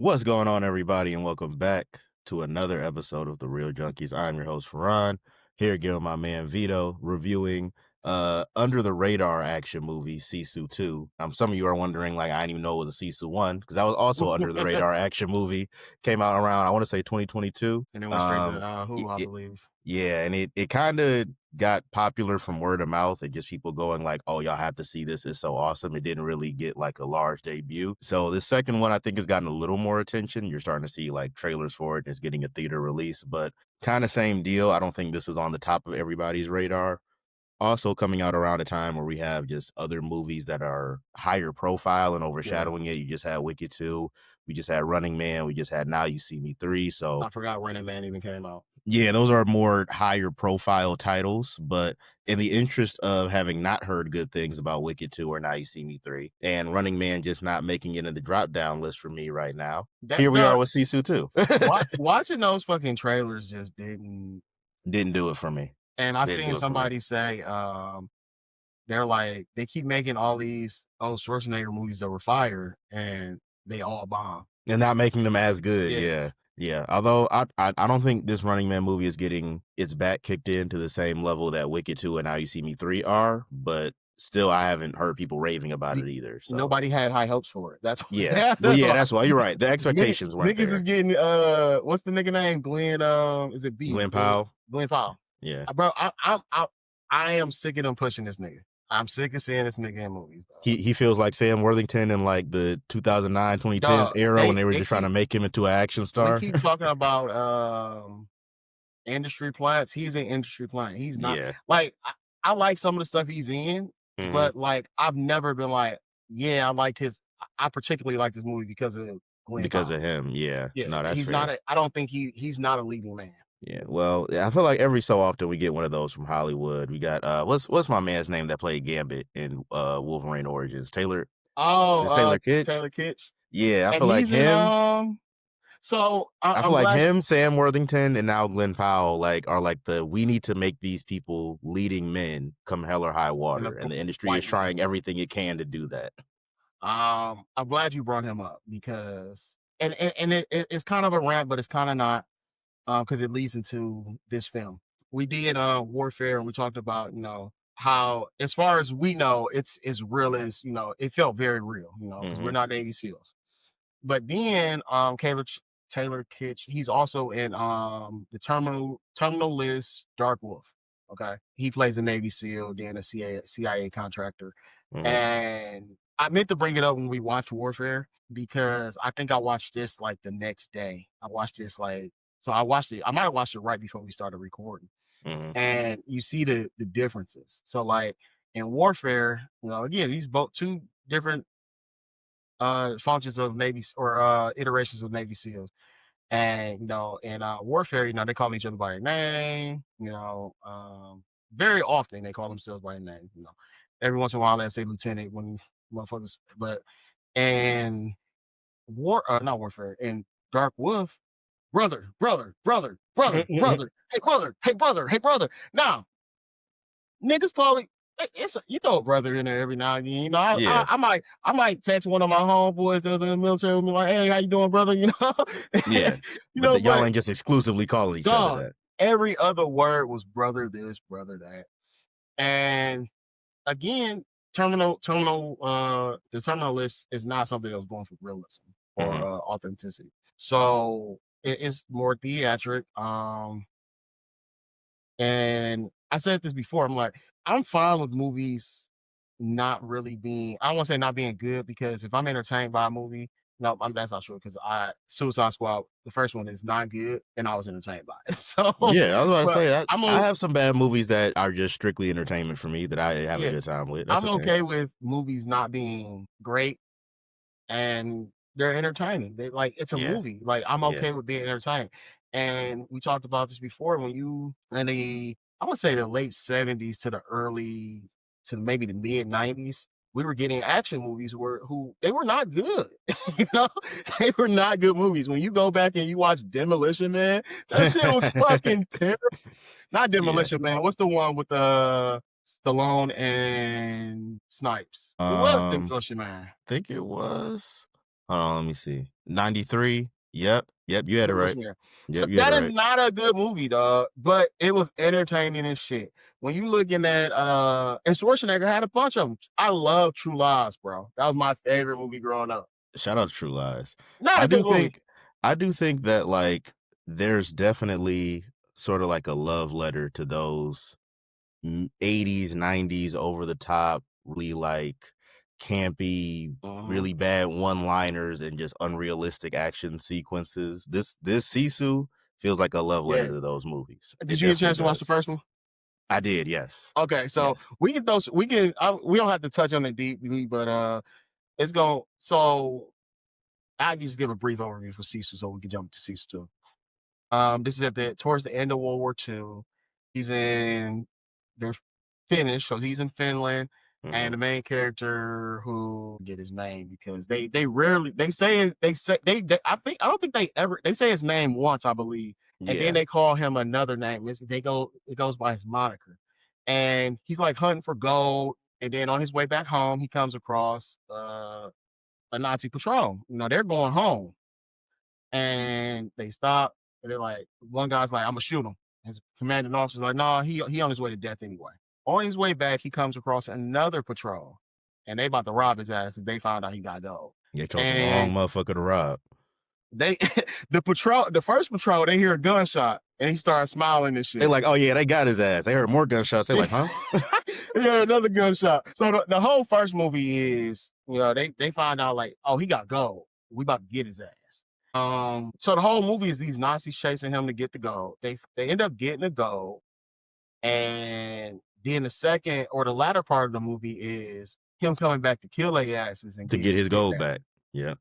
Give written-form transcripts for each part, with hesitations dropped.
What's going on, everybody, and welcome back to another episode of the Reel Junkies. I'm your host, Farhan, here again with my man Vito, reviewing under the radar action movie Sisu 2. Some of you are wondering, like, I didn't even know it was a Sisu 1, because that was also under the radar action movie. Came out around, I want to say 2022. And it went straight to Hulu, I believe. Yeah, and it kind of got popular from word of mouth and just people going like, oh, y'all have to see this. It's so awesome. It didn't really get like a large debut. So the second one, I think, has gotten a little more attention. You're starting to see like trailers for it. And it's getting a theater release, but kind of same deal. I don't think this is on the top of everybody's radar. Also coming out around a time where we have just other movies that are higher profile and overshadowing it. You just had Wicked 2. We just had Running Man. We just had Now You See Me 3. So I forgot Running Man even came out. Yeah, those are more higher profile titles, but in the interest of having not heard good things about Wicked 2 or Now You See Me 3 and Running Man just not making it in the drop down list for me right now, here we are with Sisu 2. Watching those fucking trailers just didn't do it for me. And I seen somebody say they're like, they keep making all these old Schwarzenegger movies that were fire and they all bomb. And not making them as good. Yeah. Although I don't think this Running Man movie is getting its back kicked in to the same level that Wicked 2 and Now You See Me 3 are, but still I haven't heard people raving about it either. So. Nobody had high hopes for it. That's that's why you're right. The expectations weren't niggas there. Is getting what's the nigga name? Glenn is it B? Glenn Powell. Glenn Powell. Yeah. Bro, I am sick of them pushing this nigga. I'm sick of seeing this nigga in movies. Bro. He feels like Sam Worthington in like the 2009, 2010s era when they were just trying to make him into an action star. We keep talking about industry plants. He's an industry plant. He's not like I like some of the stuff he's in, but like I've never been like, yeah, I liked his. I particularly like this movie because of Glenn because Powell. of him. Yeah. No, that's he's fair. not. I don't think he's not a leading man. Yeah, well, I feel like every so often we get one of those from Hollywood. We got what's my man's name that played Gambit in Wolverine Origins? Taylor. Oh, Taylor Kitsch. Taylor Kitsch. Yeah, I feel like him. So I feel like him, Sam Worthington, and now Glenn Powell are like we need to make these people leading men come hell or high water, and the industry is trying everything it can to do that. I'm glad you brought him up because it's kind of a rant, but it's kind of not. Because it leads into this film. We did Warfare, and we talked about, how, as far as we know, it's as real as, it felt very real, because we're not Navy SEALs. But then Taylor Kitsch, he's also in the Terminal List Dark Wolf. Okay. He plays a Navy SEAL, then a CIA contractor. And I meant to bring it up when we watched Warfare because I think I watched this like the next day. So I watched it. I might have watched it right before we started recording. And you see the differences. So like in Warfare, again, these both two different functions of Navy or iterations of Navy SEALs. And in Warfare, they call each other by their name. Very often they call themselves by their name. Every once in a while they say lieutenant when motherfuckers. But and not Warfare, in Dark Wolf. Brother. Hey, brother. Now, niggas probably you throw a brother in there every now and then. I might text one of my homeboys that was in the military with me like, hey, how you doing, brother? Yeah. Y'all ain't just exclusively calling each other that. Every other word was brother this, brother that. And again, the terminal list is not something that was going for realism or authenticity. So it's more theatric. And I said this before. I'm like, I'm fine with movies not really being. I don't want to say not being good because if I'm entertained by a movie, no, that's not true. Because Suicide Squad, the first one is not good, and I was entertained by it. So yeah, I was about to say I have some bad movies that are just strictly entertainment for me that I have a good time with. I'm okay with movies not being great, and they're entertaining. It's a movie. Like I'm okay with being entertained. And we talked about this before when you I would say the late 70s to maybe the mid 90s, we were getting action movies they were not good. They were not good movies. When you go back and you watch Demolition Man, that shit was fucking terrible. Not Demolition Man. What's the one with Stallone and Snipes? It was Demolition Man. I think it was. Hold on, let me see. 93. Yep. Yep. You had it right. Revolutionary. So Yep. You had it that is right. not a good movie, dog, but it was entertaining and shit. When you looking at and Schwarzenegger had a bunch of them. I love True Lies, bro. That was my favorite movie growing up. Shout out to True Lies. Not I a do good movie. think, I do think that like there's definitely sort of like a love letter to those 80s, 90s over the top, really like campy, Mhm. really bad one-liners and just unrealistic action sequences. This Sisu feels like a love letter Yeah. to those movies. Did It you get a definitely chance to watch the does. first one? I did, yes. Okay, so Yes. we can those we can we don't have to touch on it deeply, but it's going so I just give a brief overview for Sisu so we can jump to Sisu 2. This is at the towards the end of World War II. He's in they're Finnish, so he's in Finland, and Hmm. the main character who get his name because they rarely they say I don't think they ever they say his name once, I believe, and then Yeah. they call him another name. It goes by his moniker. And he's like hunting for gold, and then on his way back home, he comes across a Nazi patrol. You know, they're going home and they stop and they're like, one guy's like, I'm gonna shoot him. His commanding officer's like, no, he on his way to death anyway. On his way back, he comes across another patrol and they about to rob his ass if they found out he got gold. You chose the wrong And motherfucker to rob. they the first patrol, they hear a gunshot and he starts smiling and They shit. like, oh yeah, they got his ass. They heard more gunshots. They like, huh? Yeah, another gunshot. So the whole first movie is, you know, they find out like, oh, he got gold. We about to get his ass. So the whole movie is these Nazis chasing him to get the gold. They end up getting the gold, and then the second or the latter part of the movie is him coming back to kill their asses and To get get his his shit gold back. back. Yeah.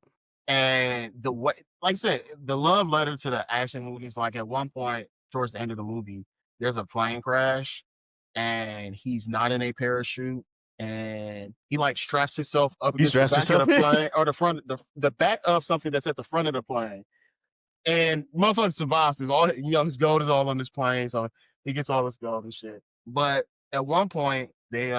And the way, like I said, the love letter to the action movies, like at one point towards the end of the movie, there's a plane crash and he's not in a parachute and he like straps himself up He against the straps back of the himself in. plane or the back of something that's at the front of the plane. And motherfucker survives this. All you know, his gold is all on this plane, so he gets all his gold and shit. But at one point, they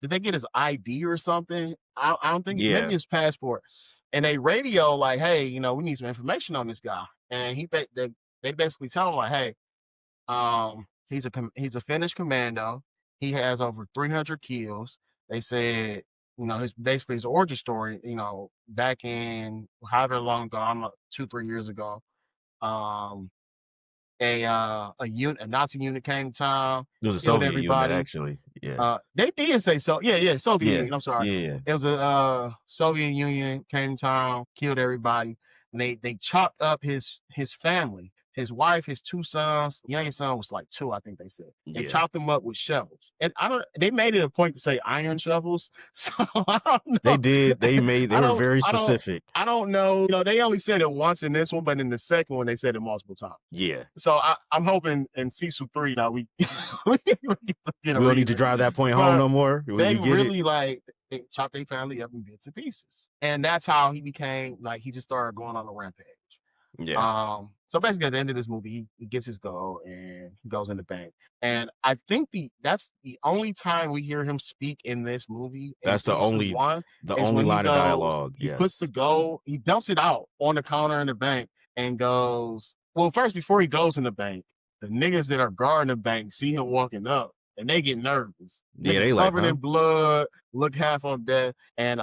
did they get his ID or something? I don't think maybe Yeah. his passport. And they radio like, hey, you know, we need some information on this guy. And they basically tell him like, hey, he's a Finnish commando. He has over 300 kills. They said, you know, his basically his origin story. You know, back in however long ago, I don't know, 2 3 years ago, um, a Nazi unit came to town, It was a killed Soviet unit, everybody. actually. Yeah. They did say so. Yeah, yeah, Soviet Yeah. Union. I'm sorry. Yeah. It was a Soviet Union came to town, killed everybody, and they chopped up his family, his wife, his two sons. The youngest son was like two, I think they said. They Yeah. chopped them up with shovels, and I don't. They made it a point to say iron shovels. So I don't They know. did. They I were don't. very I don't. specific. I don't know. You know, they only said it once in this one, but in the second one, they said it multiple times. Yeah. So I'm hoping in Sisu 3 now we we get a We don't need to reason. drive that point home But no more. We they get it. really like they chopped their family up in bits and pieces. And that's how he became like he just started going on a rampage. Yeah. So basically at the end of this movie, he gets his goal and he goes in the bank. And I think that's the only time we hear him speak in this movie in That's the Sisu only 1 the is only when he line of goes, dialogue. he puts the Yes. gold, he dumps it out on the counter in the bank and goes, well, first before he goes in the bank, the niggas that are guarding the bank see him walking up and they get nervous. Yeah, Niggas they like, covered huh? in blood, look half on death, and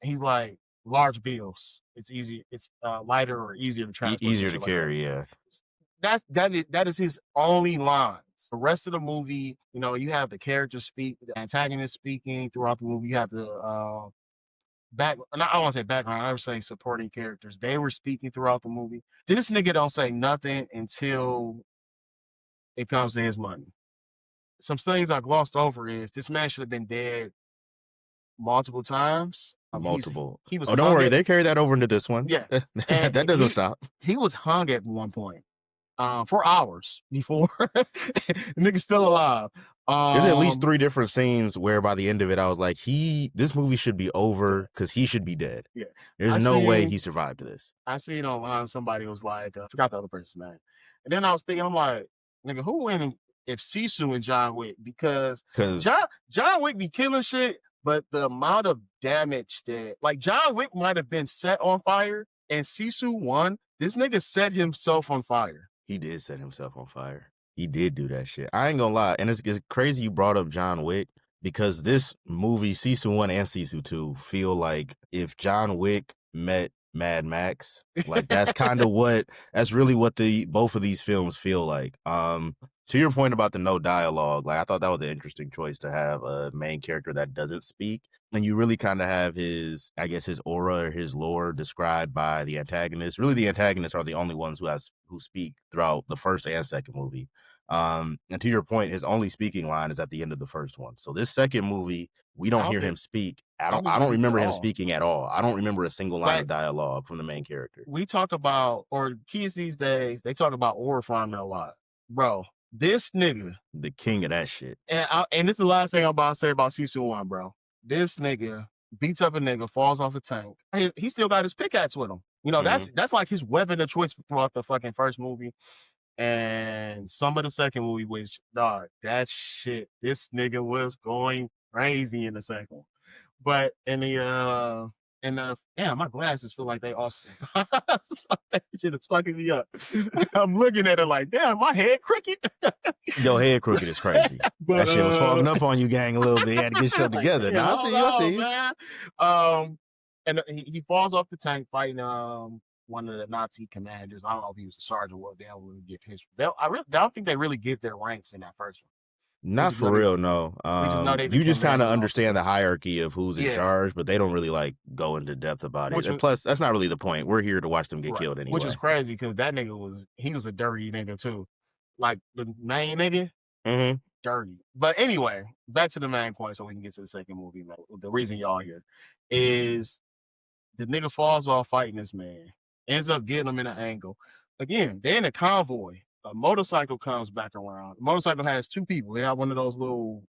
he's like large bills. It's easy. It's lighter or easier to transport, some Easier to shit like that. carry, yeah. That is his only lines. The rest of the movie, you know, you have the characters speak, the antagonist speaking throughout the movie. You have the back. I don't want to say background. I would say supporting characters. They were speaking throughout the movie. This nigga don't say nothing until it comes to his money. Some things I glossed over is this man should have been dead multiple times. Multiple. He was Oh, don't hung worry. at They carry that over into this one. yeah, and That doesn't stop. he was hung at one point for hours before nigga's still alive. There's at least Um, 3 different scenes where by the end of it, I was like, this movie should be yeah, over because he should be dead. yeah. There's I no way seen he survived this. I seen online somebody was like, I forgot the other person's name, and then I was thinking, I'm like, nigga, who win if Sisu and John Wick? Because Because John Wick be killing shit, but the amount of damage that, like, John Wick might have been set on fire, and Sisu won. This nigga set himself on fire. He did set himself on fire. He did do that shit. I ain't gonna lie, and it's crazy you brought up John Wick because this movie, Sisu 1 and Sisu 2, feel like if John Wick met Mad Max. Like that's really what the both of these films feel like. To your point about the no dialogue, like I thought that was an interesting choice to have a main character that doesn't speak. And you really kind of have his, I guess, his aura or his lore described by the antagonist. Really, the antagonists are the only ones who speak throughout the first and second movie. And to your point, his only speaking line is at the end of the first one. So this second movie, we I don't don't hear think him speak. I don't think I he don't speaks at remember him all. speaking at all. I don't remember a single line of Like, dialogue from the main character. we talk about, or kids these days, they talk about aura farming a lot. Bro, this nigga, The king of that shit. and this is the last thing I'm about to say about Sisu 1, bro. This nigga beats up a nigga, falls off a tank. He still got his pickaxe with him. You know, that's like his weapon of choice throughout the fucking first movie. And some of the second movie, which, dog, that shit, this nigga was going crazy in the second one. But damn, my glasses feel like they also that shit is fucking me up. I'm looking at it like, damn, my head crooked. Yo, head crooked is crazy. But That shit was fogging up on you, gang, a little bit. You had to get yourself together. yeah, Nah, I see you. man. And he falls off the tank fighting one of the Nazi commanders. I don't know if he was a sergeant or what. They don't really give history. I don't think they really give their ranks in that first one. Not for real, no. We just know they You just kind of commanding understand the hierarchy of who's in Yeah. charge, but they don't really like go into depth about Which it. And plus, that's not really the point. We're here to watch them get Right. killed anyway. Which is crazy because that nigga was a dirty nigga too. Like the main nigga, dirty. But anyway, back to the main point so we can get to the second movie. Man. The reason y'all here is the nigga falls off fighting this man, ends up getting him in an angle. Again, they're in a convoy. A motorcycle comes back around. The motorcycle has two people. They have one of those little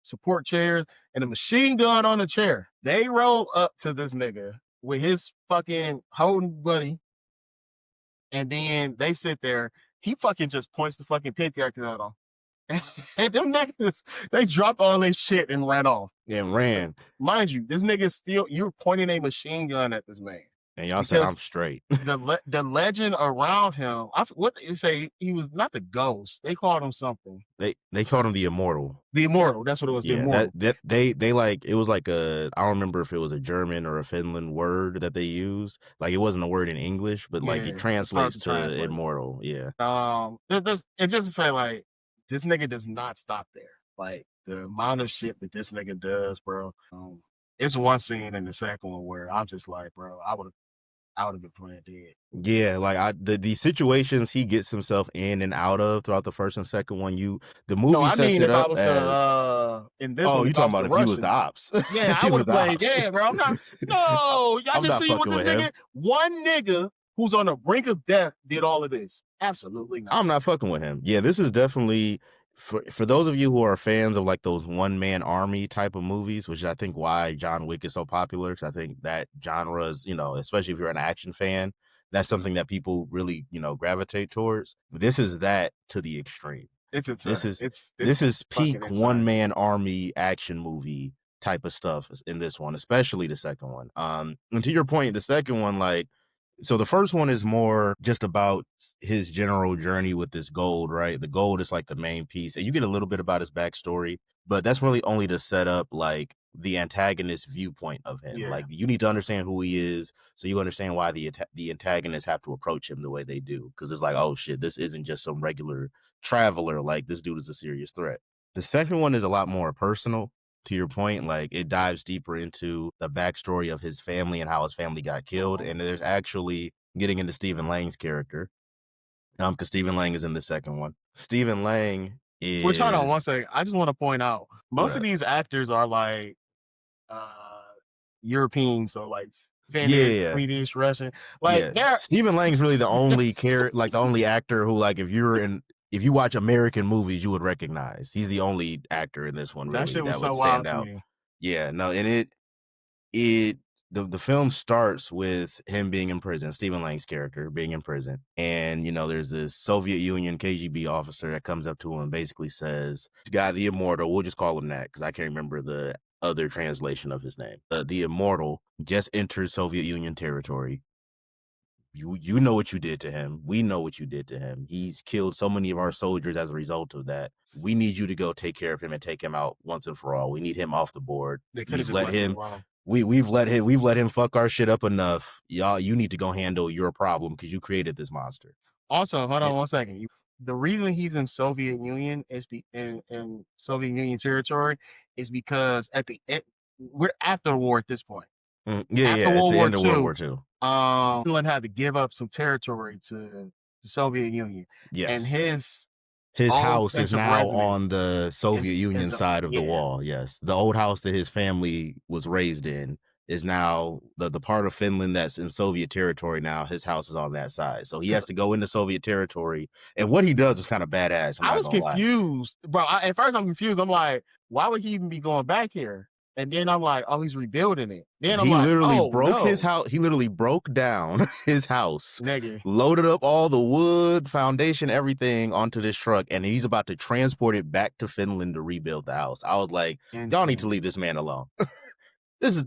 support chairs and a machine gun on the chair. They roll up to this nigga with his fucking holding buddy, and then they sit there. He fucking just points the fucking pickaxe at them. And them niggas, they dropped all their shit and ran off. And ran. Mind you, this nigga still, you're pointing a machine gun at this man. And y'all said I'm straight. The legend around him, what they say, he was not the ghost. They called him something. They called him the Immortal. The Immortal, that's what it was. Yeah, the Immortal. they like it was like I don't remember if it was a German or a Finland word that they used. Like it wasn't a word in English, but like it translates to immortal. Yeah. And just to say, like, this nigga does not stop there. Like the amount of shit that this nigga does, bro. It's one scene in the second one where I'm just like, bro, I would have been playing dead. Yeah, like the situations he gets himself in and out of throughout the first and second one, the movie sets it up as in this oh, one, you talking about if he was the ops? Yeah, I would have played dead, bro. I'm not. No, y'all I'm just not see what fucking this with him. nigga, one nigga who's on the brink of death, did all of this. Absolutely not. I'm not fucking with him. Yeah, this is definitely for those of you who are fans of like those one-man army type of movies, which I think why John Wick is so popular. Because I think that genre is, especially if you're an action fan, that's something that people really, gravitate towards. This is that to the extreme. This is peak one-man army action movie type of stuff in this one, especially the second one. And to your point, the second one, like, so the first one is more just about his general journey with this gold, right? The gold is like the main piece, and you get a little bit about his backstory, but that's really only to set up like the antagonist viewpoint of him. Yeah. Like you need to understand who he is, so you understand why the antagonists have to approach him the way they do, because it's like, oh shit, this isn't just some regular traveler. Like this dude is a serious threat. The second one is a lot more personal. To your point, like it dives deeper into the backstory of his family and how his family got killed. And there's actually getting into Stephen Lang's character. Because Stephen Lang is in the second one. Stephen Lang is. Which, hold on one second. I just want to point out most of these actors are like European, so like Finnish, Swedish, Russian. Like Stephen Lang is really the only the only actor who, like, if you watch American movies, you would recognize. He's the only actor in this one, really, that shit was would so stand wild out. to me. Yeah, no, and the film starts with him being in prison, Stephen Lang's character being in prison. And, there's this Soviet Union KGB officer that comes up to him and basically says, this guy, the Immortal, we'll just call him that because I can't remember the other translation of his name. The Immortal just entered Soviet Union territory. You know what you did to him. We know what you did to him. He's killed so many of our soldiers as a result of that. We need you to go take care of him and take him out once and for all. We need him off the board. They could have We've just let left him him alone. we've let him fuck our shit up enough. Y'all, you need to go handle your problem because you created this monster. Also, hold And, on 1 second. The reason he's in Soviet Union is in Soviet Union territory is because at the end, we're after the war at this point. After it's World the War end of World War II, II. Finland had to give up some territory to the Soviet Union, and Yes. his His old house is place of now on residence the Soviet is Union the side of the wall. Yes. The old house that his family was raised in is now the part of Finland that's in Soviet territory now. His house is on that side. So he has because to go into Soviet territory. And what he does is kind of badass. I'm I not was gonna lie. confused, bro. At first, I'm confused. I'm like, why would he even be going back here? And then I'm like, oh, he's rebuilding it. Then I'm He like, literally oh broke his no, house. He literally broke down his house, nigga, loaded up all the wood, foundation, everything onto this truck, and he's about to transport it back to Finland to rebuild the house. I was like, y'all need to insane. leave this man alone. This is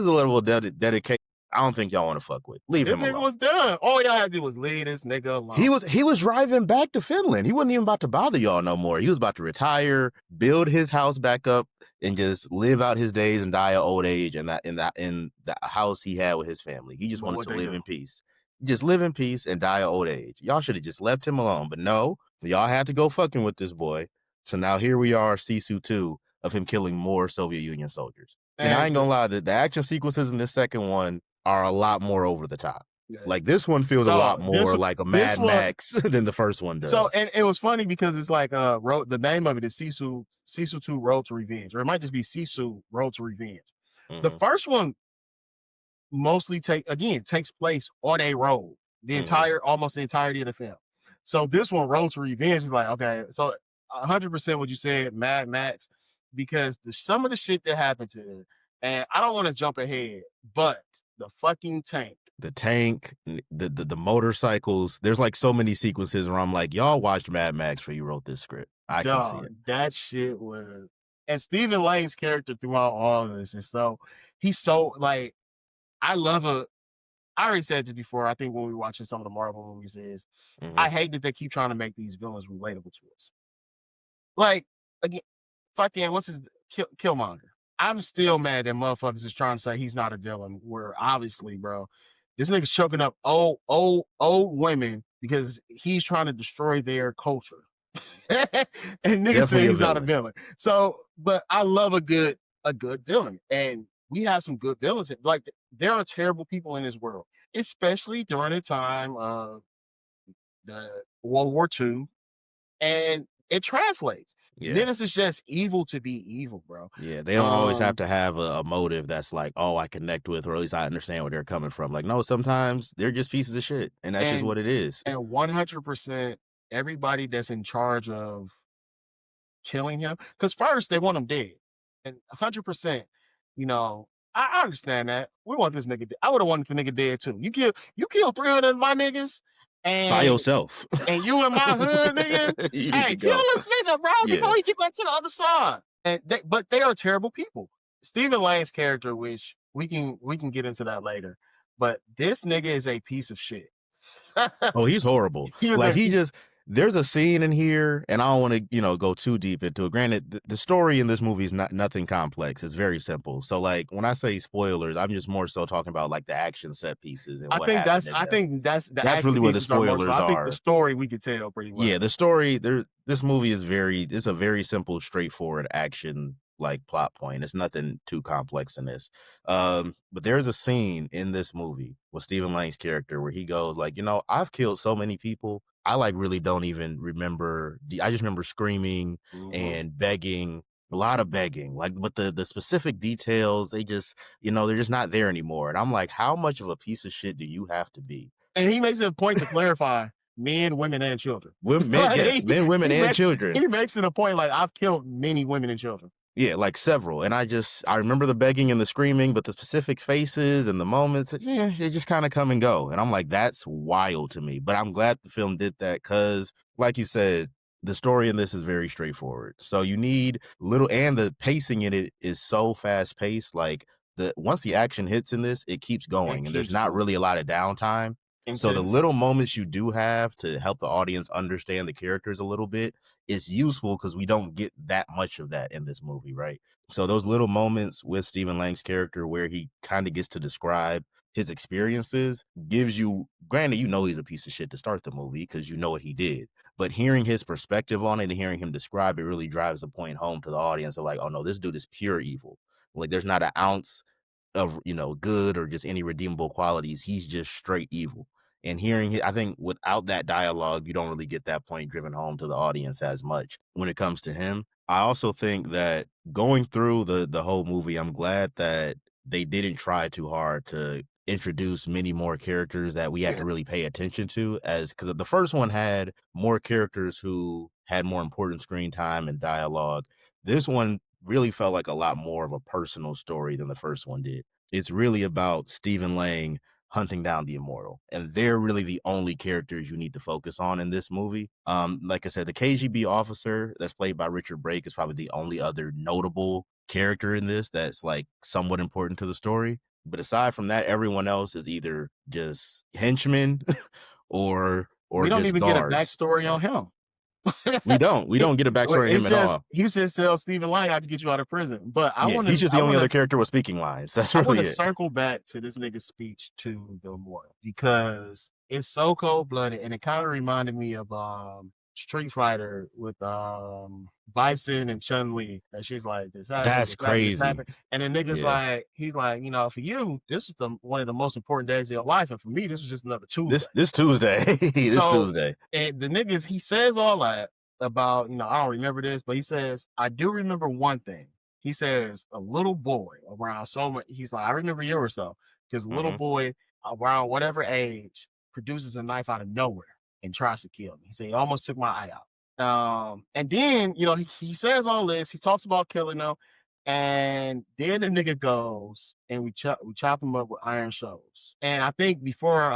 a level of dedication I don't think y'all want to fuck with. Leave This him nigga alone. was done. All y'all had to do was leave this nigga alone. He was driving back to Finland. He wasn't even about to bother y'all no more. He was about to retire, build his house back up, and just live out his days and die of old age in the house he had with his family. He just But wanted what to they live do? in peace. Just live in peace and die of old age. Y'all should have just left him alone. But no, y'all had to go fucking with this boy. So now here we are, Sisu 2, of him killing more Soviet Union soldiers. And I And ain't gonna lie, the action sequences in this second one are a lot more over the top. yeah. Like this one feels a lot So more like a this Mad one, Max than the first one so does. and it was funny because it's like the name of it is Sisu 2 Road to Revenge, or it might just be Sisu Road to Revenge. The Mm-hmm. first one mostly takes place on a road almost the entirety of the film. So this one, Road to Revenge, is like, okay, so 100% what you said, Mad Max, because some of the shit that happened to her, and I don't want to jump ahead, but the fucking tank, The tank, the motorcycles. There's like so many sequences where I'm like, y'all watched Mad Max before you wrote this script. I can see dog, it. that shit was, and Stephen Lane's character throughout all of this, and so he's so like, I love a. I already said this before. I think when we were watching some of the Marvel movies, is Mm-hmm. I hate that they keep trying to make these villains relatable to us. Like again, fucking what's his Killmonger. I'm still mad that motherfuckers is trying to say he's not a villain. Where obviously, bro, this nigga's choking up old women because he's trying to destroy their culture. And niggas say Definitely a he's not a villain. villain. So, but I love a good villain, and we have some good villains. Like there are terrible people in this world, especially during the time of the World War II, and it translates. Yeah. Niggas is just evil to be evil, bro. Yeah. They don't always have Um, to have a motive that's like, oh, I connect with, or at least I understand where they're coming from. Like, no, sometimes they're just pieces of shit. And that's just and what it is. and 100% everybody that's in charge of killing him, because first they want him dead, and 100%, you know, I understand that. We want this nigga. I would have wanted the nigga dead too. You kill 300 of my niggas, By and yourself. and you in my hood, nigga. You need to Hey, kill go. this nigga, bro, Yeah. before he get back to the other side. But they are terrible people. Stephen Lane's character, which we can get into that later, but this nigga is a piece of shit. Oh, he's horrible. he was Like a there's a scene in here, and I don't want to, go too deep into it. Granted, the story in this movie is nothing complex. It's very simple. So like when I say spoilers, I'm just more so talking about like the action set pieces and I what think happened that's in I them. think that's the That's really action where the pieces are more so. spoilers I think the are. story we could tell pretty Yeah, well. the story there. This movie is it's a very simple, straightforward action like plot point. It's nothing too complex in this. But there's a scene in this movie with Stephen Lang's character where he goes like, I've killed so many people. I like really don't even remember. I just remember screaming Mhm. and begging, a lot of begging. Like, but the specific details, they just, they're just not there anymore. And I'm like, how much of a piece of shit do you have to be? And he makes it a point to clarify men, women, and children. Women, Like, yes, men, women, he and makes children. he makes it a point like I've killed many women and children. Yeah, like several. And I remember the begging and the screaming, but the specific faces and the moments, yeah, they just kind of come and go. And I'm like, that's wild to me. But I'm glad the film did that because, like you said, The story in this is very straightforward. So you need little, and the pacing in it is so fast paced. Like the once the action hits in this, it keeps It going, and there's keeps not going really a lot of downtime. So the intense. little moments you do have to help the audience understand the characters a little bit is useful because we don't get that much of that in this movie, right? So those little moments with Stephen Lang's character where he kind of gets to describe his experiences gives you, granted, you know he's a piece of shit to start the movie because you know what he did, but hearing his perspective on it and hearing him describe it really drives the point home to the audience of like, oh no, this dude is pure evil. Like there's not an ounce of, good or just any redeemable qualities. He's just straight evil. And hearing it, I think without that dialogue, you don't really get that point driven home to the audience as much when it comes to him. I also think that going through the whole movie, I'm glad that they didn't try too hard to introduce many more characters that we had Yeah, to really pay attention to, as because the first one had more characters who had more important screen time and dialogue. This one really felt like a lot more of a personal story than the first one did. It's really about Stephen Lang hunting down the immortal, and they're really the only characters you need to focus on in this movie. Like I said, the KGB officer that's played by Richard Brake is probably the only other notable character in this that's like somewhat important to the story. But aside from that, everyone else is either just henchmen or we don't just even get a guards. backstory on him. We don't get a backstory on him It's at just all. he's just tells Stephen Lang how to get you out of prison. But Yeah, he's just the only other character with speaking lines. That's I want really to it. circle back to this nigga's speech to the Immortal because it's so cold blooded and it kind of reminded me of Street Fighter with Bison and Chun Li. And she's like, this happened, That's this happened, this crazy. happened. And the nigga's Yeah. like, he's like, for you, this is one of the most important days of your life. And for me, this was just another Tuesday. This Tuesday. This So Tuesday. and the niggas, he says all that about, I don't remember this, but he says, I do remember one thing. He says a little boy around so much, he's like, I remember you or so, because a little Mhm. boy around whatever age produces a knife out of nowhere and tries to kill me. He said he almost took my eye out. And then, he says all this, he talks about killing them, and then the nigga goes and we chop him up with iron shows. And I think before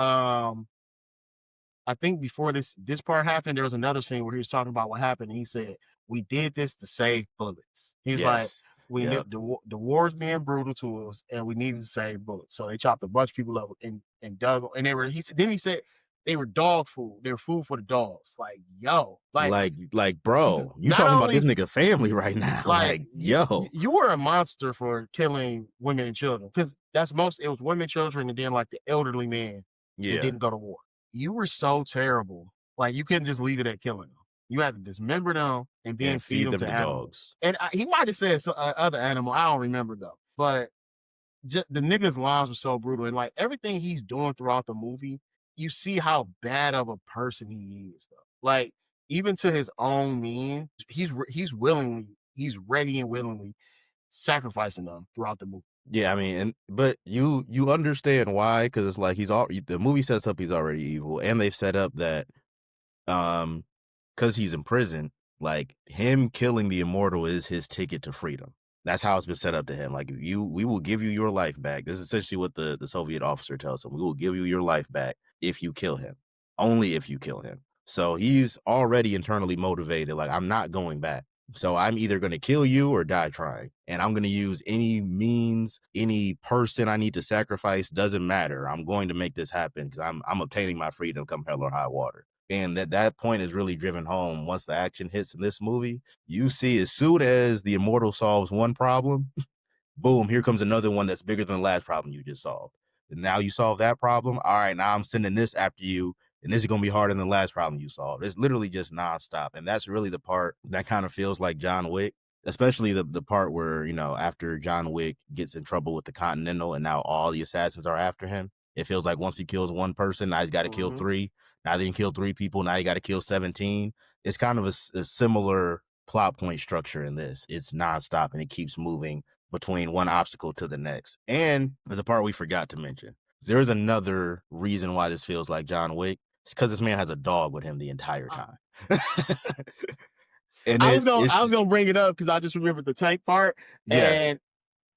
this part happened, there was another scene where he was talking about what happened, and he said, "We did this to save bullets." He's like, Yes. "We knew Yep. the war's being brutal to us, and we needed to save bullets." So they chopped a bunch of people up and dug, and they were. He said they were dog food. They were food for the dogs. Like yo, Like, bro, you not talking about this only nigga family right now. like Like, you, yo. you were a monster for killing women and children because that's most. It was women, children, and then like the elderly man that Yeah. didn't go to war. You were so terrible. Like you couldn't just leave it at killing them. You had to dismember them and then And feed feed them them to to animals. dogs. And he might have said other animal. I don't remember though. But the nigga's lines were so brutal, and like everything he's doing throughout the movie, you see how bad of a person he is. Though, like even to his own men, he's ready and willingly sacrificing them throughout the movie. Yeah, I mean, but you understand why, because it's like the movie sets up he's already evil, and they've set up that um because he's in prison, like him killing the immortal is his ticket to freedom. That's how it's been set up to him. Like we will give you your life back. This is essentially what the Soviet officer tells him. We will give you your life back if you kill him. Only if you kill him. So he's already internally motivated. Like, I'm not going back. So I'm either going to kill you or die trying. And I'm going to use any means, any person I need to sacrifice, doesn't matter. I'm going to make this happen because I'm obtaining my freedom come hell or high water. And that point is really driven home once the action hits in this movie. You see, as soon as the immortal solves one problem, boom, here comes another one that's bigger than the last problem you just solved. And now you solve that problem. All right, now I'm sending this after you. And this is going to be harder than the last problem you solved. It's literally just nonstop. And that's really the part that kind of feels like John Wick, especially the part where, after John Wick gets in trouble with the Continental and now all the assassins are after him. It feels like once he kills one person, now he's got to kill Mhm. three. Now they can kill three people. Now you got to kill 17. It's kind of a similar plot point structure in this. It's nonstop and it keeps moving between one obstacle to the next. And there's a part we forgot to mention. There is another reason why this feels like John Wick. It's because this man has a dog with him the entire Uh, time. And I was it's, gonna it's I was gonna bring it up because I just remembered the tank part, yes.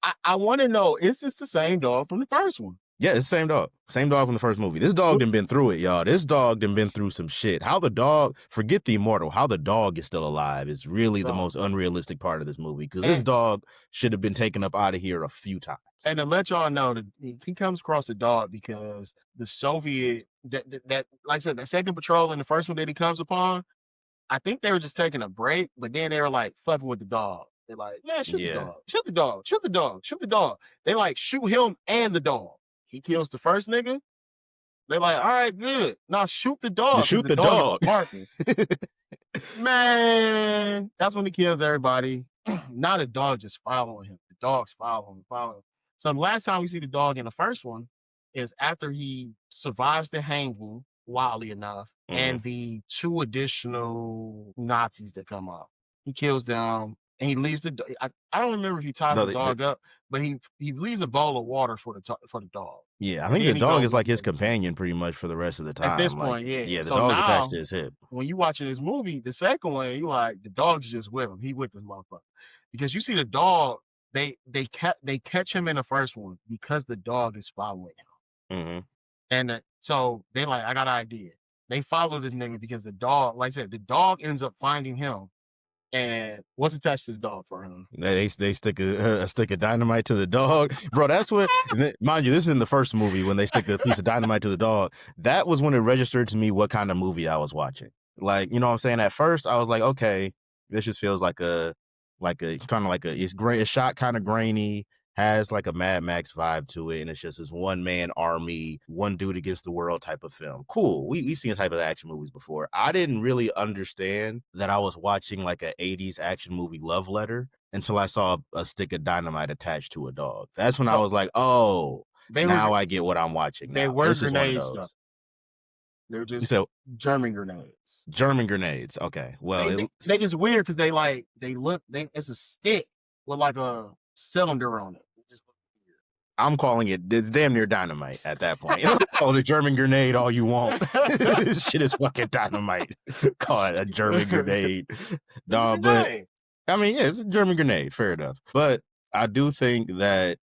and I want to know: is this the same dog from the first one? Yeah, it's the same dog. Same dog from the first movie. This dog done been through it, y'all. This dog done been through some shit. How the dog, forget the immortal, how the dog is still alive is really the most unrealistic part of this movie, because this dog should have been taken up out of here a few times. And to let y'all know that he comes across the dog because the Soviet that like I said, the second patrol and the first one that he comes upon, I think they were just taking a break, but then they were like fucking with the dog. They're like, man, shoot the dog, shoot the dog, shoot the dog, shoot the dog. They like shoot him and the dog. He kills the first nigga. They're like, all right, good. Now shoot the dog. Just shoot the dog. Barking. Man, that's when he kills everybody. Not a dog just following him. The dog's following him. So the last time we see the dog in the first one is after he survives the hanging, wildly enough, and the 2 additional Nazis that come up. He kills them and he leaves the I don't remember if he ties the dog up, but he leaves a bowl of water for the dog. Yeah, I think the dog is like his companion pretty much for the rest of the time. At this point, yeah. Yeah, the So dog's now, attached to his hip. when you watching this movie, the second one, you like the dog's just with him. He with this motherfucker. Because you see the dog, they catch him in the first one because the dog is following him. And so they like, I got an idea. They follow this nigga because the dog, like I said, the dog ends up finding him. And what's attached to the dog for him? They stick a stick of dynamite to the dog, bro. That's what, mind you, this is in the first movie when they stick a piece of dynamite to the dog. That was when it registered to me what kind of movie I was watching. Like, you know what I'm saying? At first, I was like, okay, this just feels like a kind of like it's great. It's shot kind of grainy, has like a Mad Max vibe to it, and it's just this one man army, one dude against the world type of film. Cool. We've seen type of action movies before. I didn't really understand that I was watching like a 80s action movie love letter until I saw a stick of dynamite attached to a dog. That's when I was like, oh, now I get what I'm watching. They were grenades. They're just German grenades. German grenades. Okay. Well, they just weird because it's a stick with like a cylinder on it. I'm calling it's damn near dynamite at that point. Oh, the German grenade, all you want. This shit is fucking dynamite. Call it a German grenade. No, but I mean, yeah, it's a German grenade. Fair enough. But I do think that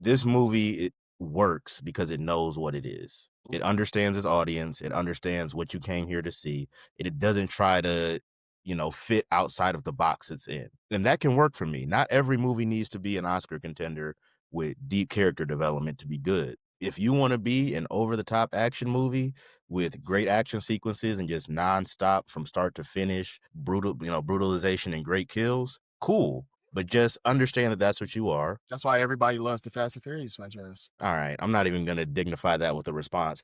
this movie, it works because it knows what it is. It understands its audience. It understands what you came here to see. It doesn't try to, fit outside of the box it's in. And that can work for me. Not every movie needs to be an Oscar contender with deep character development to be good. If you want to be an over-the-top action movie with great action sequences and just nonstop from start to finish, brutalization and great kills, cool. But just understand that that's what you are. That's why everybody loves the Fast and Furious franchise. All right. I'm not even going to dignify that with a response.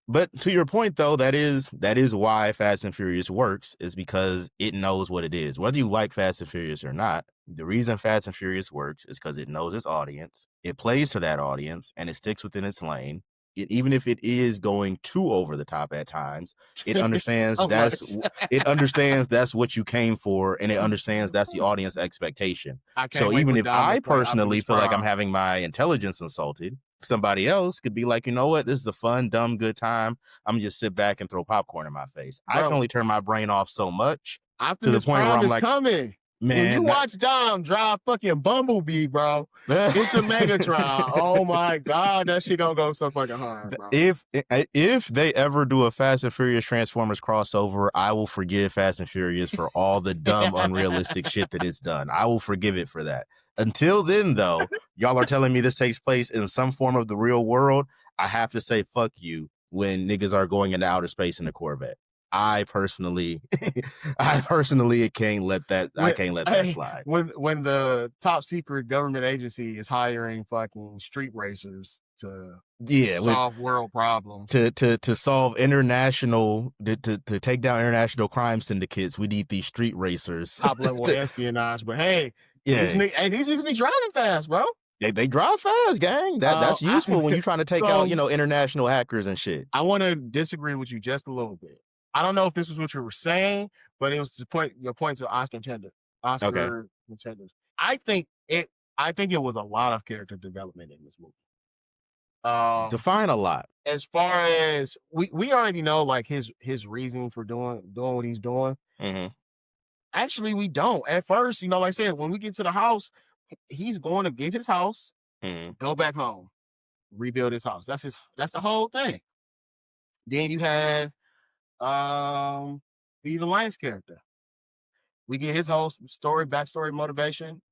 But to your point, though, that is why Fast and Furious works, is because it knows what it is. Whether you like Fast and Furious or not, the reason Fast and Furious works is because it knows its audience, it plays to that audience, and it sticks within its lane. Even if it is going too over the top at times, it understands that's what you came for, and it understands that's the audience expectation. So even if I personally feel like I'm having my intelligence insulted, somebody else could be like, you know what, this is a fun, dumb, good time. I'm just sit back and throw popcorn in my face. Bro, I can only turn my brain off so much to the point where I'm like, coming. Man, when you watch Dom drive fucking Bumblebee, bro, it's a Megatron. Oh my God, that shit gonna go so fucking hard, bro. If they ever do a Fast and Furious Transformers crossover, I will forgive Fast and Furious for all the dumb, unrealistic shit that it's done. I will forgive it for that. Until then, though, y'all are telling me this takes place in some form of the real world. I have to say, fuck you when niggas are going into outer space in a Corvette. I personally can't let that slide. When the top secret government agency is hiring fucking street racers to solve world problems, to solve international to take down international crime syndicates, we need these street racers. Top level espionage. But hey, these niggas be driving fast, bro. They drive fast, gang. That's useful when you're trying to take out international hackers and shit. I want to disagree with you just a little bit. I don't know if this was what you were saying, but it was your point to Oscar contenders. I think it was a lot of character development in this movie. Define a lot. As far as we already know, like his reasoning for doing what he's doing. Mm-hmm. Actually, we don't. At first, like I said, when we get to the house, he's going to get his house, go back home. rebuild his house. That's the whole thing. Then you have Stephen Lang's character. We get his whole story, backstory, motivation.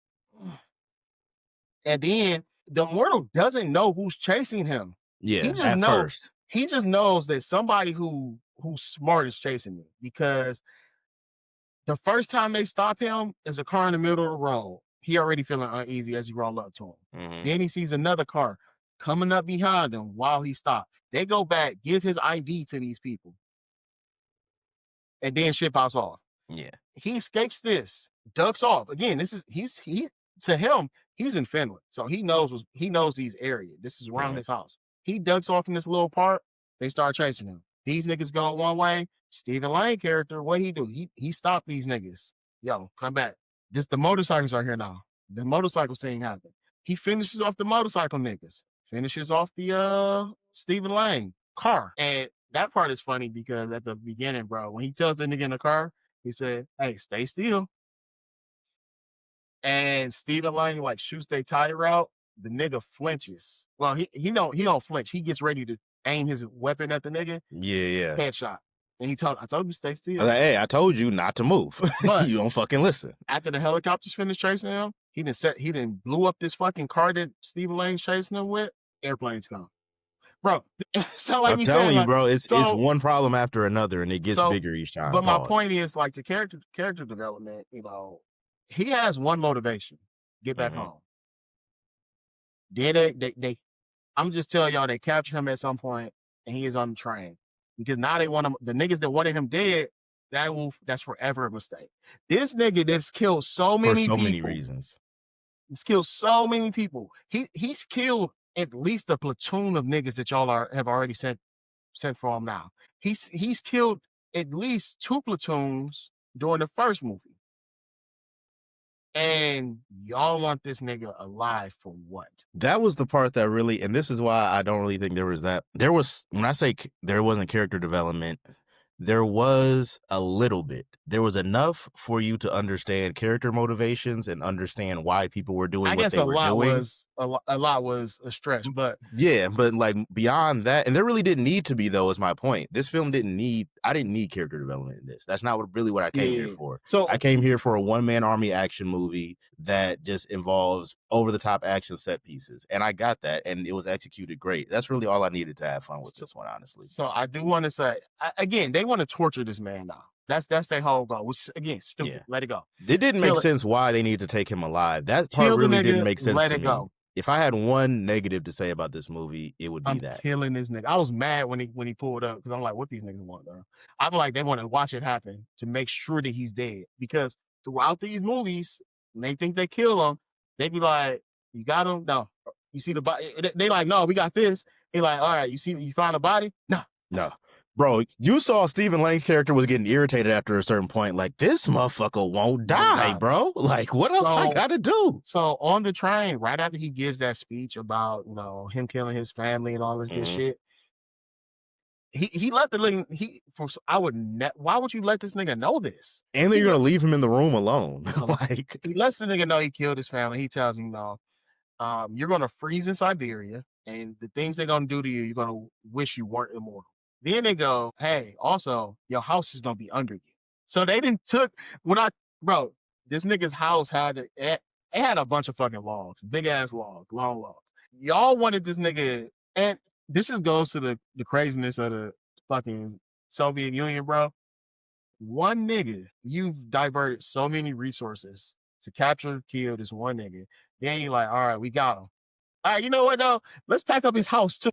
And then the mortal doesn't know who's chasing him. He Yeah, just at know first. he just knows that somebody who's smart is chasing me, because the first time they stop him is a car in the middle of the road. He already feeling uneasy as he roll up to him. Mhm. Then he sees another car coming up behind him while he stopped. They go back, give his ID to these people, and then shit pops off. Yeah. He escapes this, ducks off. Again, this is he to him, he's in Finland. So he knows these areas. This is around Mhm. his house. He ducks off in this little park. They start chasing him. These niggas go one way. Stephen Lane character, what he do? He stopped these niggas. Yo, come back. The motorcycles are here now. The motorcycle scene happened. He finishes off the motorcycle niggas. Finishes off the Stephen Lane car. And that part is funny because at the beginning, bro, when he tells the nigga in the car, he said, "Hey, stay still." And Stephen Lang like shoots their tire out. The nigga flinches. Well, he don't flinch. He gets ready to aim his weapon at the nigga. Yeah, yeah. Headshot. And I told you stay I was still. like, "Hey, I told you not to move. But You don't fucking listen." after the helicopters finished chasing him, he didn't blew up this fucking car that Stephen Lang's chasing him with. Airplanes come, bro. So like I'm we said, telling you, like bro, it's so one problem after another, and it gets so. bigger each time. But my Pause. point is, like, the character development. He has one motivation: get back Mhm. home. Then they I'm just telling y'all, they capture him at some point, and he is on the train because now they want him. The niggas that wanted him dead, that's forever a mistake. This nigga that's killed so For many so many people, reasons. he's killed so many people. He's killed at least a platoon of niggas that have already sent for him now. He's killed at least 2 platoons during the first movie. And y'all want this nigga alive for what? That was the part that really, and this is why I don't really think there was, when I say there wasn't character development, there was a little bit. There was enough for you to understand character motivations and understand why people were doing I what guess they were doing. a lot was a stretch, but Yeah, but like beyond that, and there really didn't need to be, though, is my point. This film I didn't need character development in this. That's not what I came here yeah. for. I So came here for a one-man army action movie that just involves over-the-top action set pieces. And I got that, and it was executed great. That's really all I needed to have fun with so, this one, honestly. so I do want to say again, they want to torture this man now. That's their whole goal, which again, stupid. Yeah. Let it go. It didn't make Kill it. sense why they needed to take him alive. That part Kill the really didn't nigga. make sense Let to it me. go. If I had one negative to say about this movie, it would be I'm that. killing this nigga. I was mad when he pulled up because I'm like, what these niggas want, bro? I'm like, they want to watch it happen to make sure that he's dead. Because throughout these movies, when they think they kill him, they be like, you got him? No. You see the body? They like, no, we got this. He like, all right, you found the body? No. No. Bro, you saw Stephen Lang's character was getting irritated after a certain point. Like, this motherfucker won't die, bro. Like, what else I gotta do? So on the train, right after he gives that speech about him killing his family and all this good shit, he let the why would you let this nigga know this? And then you're gonna leave him in the room alone. Like, he lets the nigga know he killed his family. He tells him, you're gonna freeze in Siberia, and the things they're gonna do to you, you're gonna wish you weren't immortal. Then they go, hey, also your house is gonna be under you. So they didn't took bro, this nigga's house it had a bunch of fucking logs, big ass logs, long logs. Y'all wanted this nigga, and this just goes to the craziness of the fucking Soviet Union, bro. One nigga, you've diverted so many resources to capture, kill this one nigga. Then you're like, all right, we got him. All right, you know what though? Let's pack up his house too.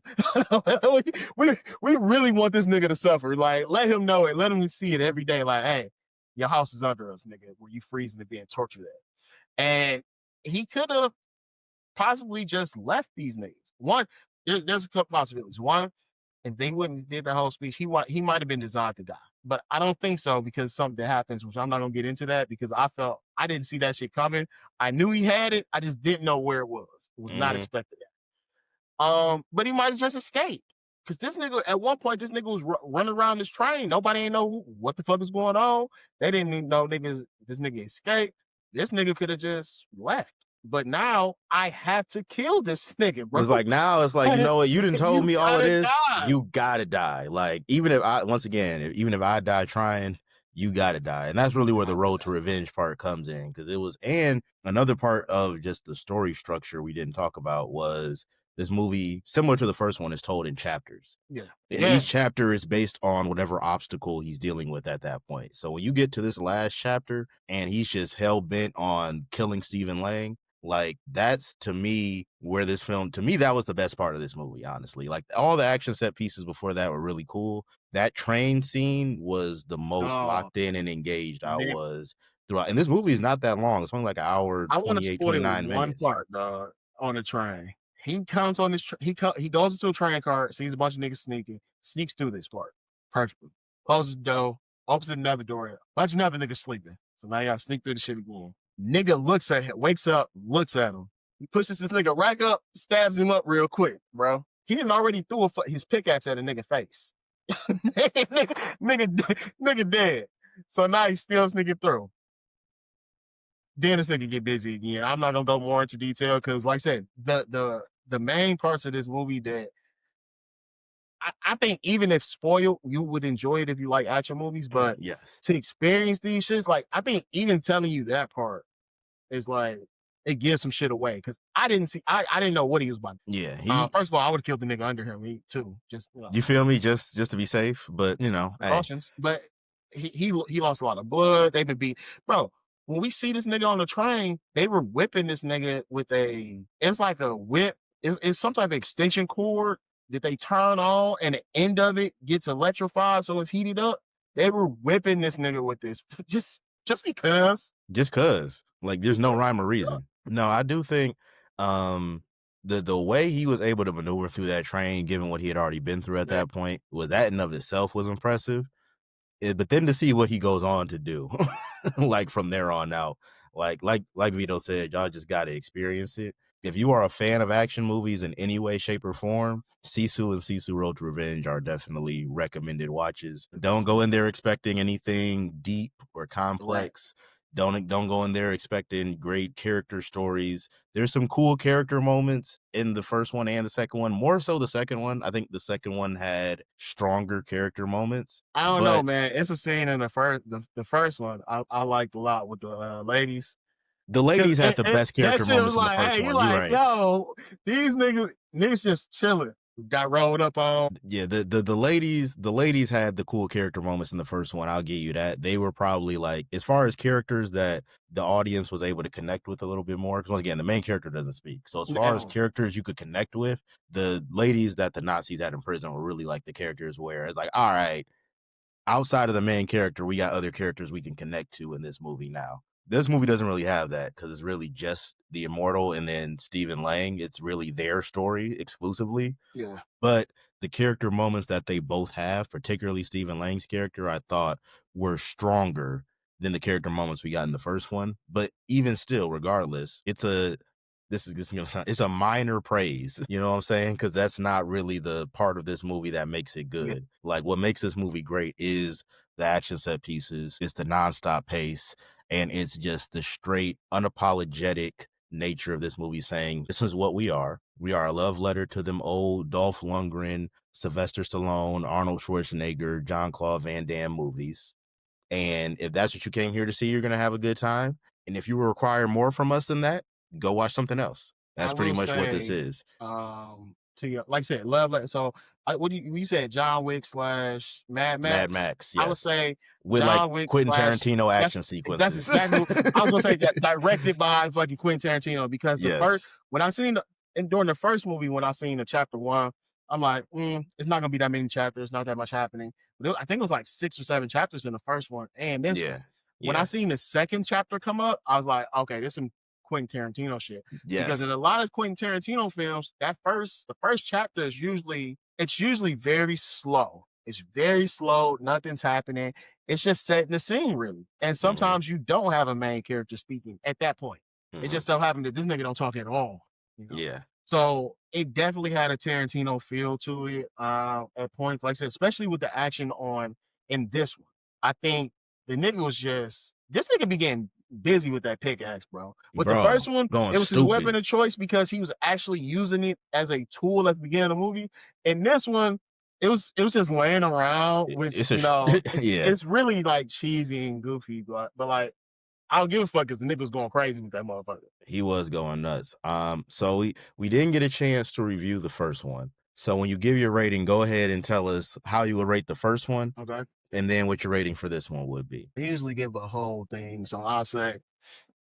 we really want this nigga to suffer. Like, let him know it. Let him see it every day. Like, hey, your house is under us, nigga. Where you freezing and being tortured at? And he could have possibly just left these niggas. One, there's a couple possibilities. One, if they wouldn't did the whole speech, he might have been designed to die. But I don't think so because something that happens, which I'm not gonna get into that because I felt I didn't see that shit coming. I knew he had it, I just didn't know where it was. It was not expected that. But he might have just escaped. Cause this nigga, at one point, this nigga was running around this train. Nobody ain't know what the fuck was going on. They didn't even know this nigga escaped. This nigga could have just left. but now I have to kill this nigga, bro. It's like now it's like, you know what, you didn't told You me all of gotta this, die. you gotta die. Like, even if I once again, even if I die trying, you gotta die. And that's really where the road to revenge part comes in. Cause it was, and another part of just the story structure we didn't talk about was this movie, similar to the first one, is told in chapters. Yeah. And Yeah. each chapter is based on whatever obstacle he's dealing with at that point. So when you get to this last chapter and he's just hell bent on killing Stephen Lang, like that's to me where this film, to me, that was the best part of this movie, honestly. Like all the action set pieces before that were really cool. That train scene was the most Oh, locked in and engaged I man. was throughout. And this movie is not that long. It's only like an hour, I want to 28, support it with 29 one minutes. part, dog, on the train. He comes on this, he goes into a train car, sees a bunch of niggas sneaking, sneaks through this part perfectly, closes the door, opens another door, bunch of other niggas sleeping. So now you gotta sneak through the shit again. Nigga looks at him, wakes up, looks at him. He pushes this nigga right up, stabs him up real quick, bro. He didn't already threw his pickaxe at a nigga face. Nigga dead. So now he's still sneaking through. Then this nigga get busy again. I'm not gonna go more into detail because, like I said, the main parts of this movie that I think even if spoiled, you would enjoy it if you like action movies. But Yes. to experience these shits, like I think even telling you that part is like it gives some shit away because I didn't know what he was about. Yeah. First of all, I would have killed the nigga under him too, just You feel me? Just to be safe. But you know, hey. precautions. But he lost a lot of blood. They've been beat, bro. When we see this nigga on the train, they were whipping this nigga with it's like a whip. It's some type of extension cord that they turn on, and the end of it gets electrified, so it's heated up. They were whipping this nigga with this just because. Just cause. Like there's no Yeah, rhyme or yeah, reason. No, I do think the way he was able to maneuver through that train, given what he had already been through at yeah. that point, was that in of itself was impressive. But then to see what he goes on to do, like from there on out, like Vito said, y'all just got to experience it. If you are a fan of action movies in any way, shape, or form, Sisu and Sisu Road to Revenge are definitely recommended watches. Don't go in there expecting anything deep or Right. complex. Don't go in there expecting great character stories. There's some cool character moments in the first one and the second one. More so the second one. I think the second one had stronger character moments. I don't know, But man. It's a scene in the first one I liked a lot with the ladies. the Cause ladies had the best that character shit was moments in the like, first hey, you one. You're like, right. yo, these niggas just chilling. Got rolled up on. Yeah, the ladies had the cool character moments in the first one. I'll give you that. They were probably like, as far as characters that the audience was able to connect with a little bit more. Because once again, the main character doesn't speak. So as far as And characters you could connect with, the ladies that the Nazis had in prison were really like the characters where it's like, all right, outside of the main character, we got other characters we can connect to in this movie now. This movie doesn't really have that because it's really just the Immortal and then Stephen Lang. It's really their story exclusively. yeah, But the character moments that they both have, particularly Stephen Lang's character, I thought were stronger than the character moments we got in the first one. But even still, regardless, it's a minor praise. You know what I'm saying? Because that's not really the part of this movie that makes it yeah, good. Like what makes this movie great is the action set pieces, it's the nonstop pace, and it's just the straight, unapologetic nature of this movie saying, this is what we are. We are a love letter to them old Dolph Lundgren, Sylvester Stallone, Arnold Schwarzenegger, Jean-Claude Van Damme movies. And if that's what you came here to see, you're going to have a good time. And if you require more from us than that, go watch something else. I That's pretty will much what this say, is. to you, like I said, love. So, you said John Wick slash Mad Mad Max. Max, I would yes. say With like John Wick Quentin slash. Tarantino action That's sequences. exactly what I was gonna say. That directed by fucking Quentin Tarantino because the first Yes. when I seen and during the first movie when I seen the chapter one, I'm like, it's not gonna be that many chapters, not that much happening. But I think it was like 6 or 7 chapters in the first one and this one. Yeah. When I Yeah. seen the second chapter come up, I was like, okay, this is some Quentin Tarantino shit. Because in Yes. a lot of Quentin Tarantino films, the first chapter is usually very slow. It's very slow, nothing's happening. It's just setting the scene, really. And Hmm. sometimes you don't have a main character speaking at that point. It Hmm. just so happened that this nigga don't talk at all, you know. Yeah. So it definitely had a Tarantino feel to it at points, like I said, especially with the action on in this one. I think the nigga was just this nigga be getting busy with that pickaxe, bro. With the Bro, first one, going it was his weapon stupid. of choice because he was actually using it as a tool at the beginning of the movie. And this one, it was just laying around, which It's a yeah. it's really like cheesy and goofy, but like I don't give a fuck because the nigga was going crazy with that motherfucker. He was going nuts. So we didn't get a chance to review the first one. So when you give your rating, go ahead and tell us how you would rate the first one, Okay. and then what your rating for this one would be. I usually give a whole thing. So I'll say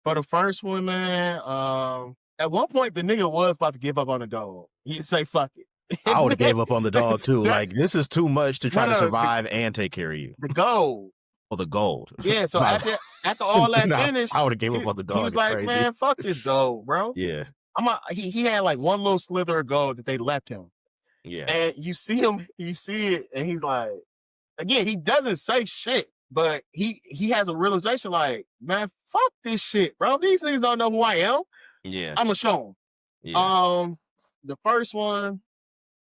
for the first one, man, at one point the nigga was about to give up on the dog. He'd say fuck it. I would have gave up on the dog too. that, Like, this is too much to try to no, survive and take care of you. the goal. Oh, the gold. Yeah, so My after all that no, finished, I would have gave up he, on the he dog. was It's like, crazy. man, fuck this gold, bro. Yeah. He had like one little slither of gold that they left him. Yeah. And you see it, and he's like, again, he doesn't say shit, but he has a realization like, man, fuck this shit, bro. These niggas don't know who I am. Yeah. I'm gonna show them. Yeah. The first one,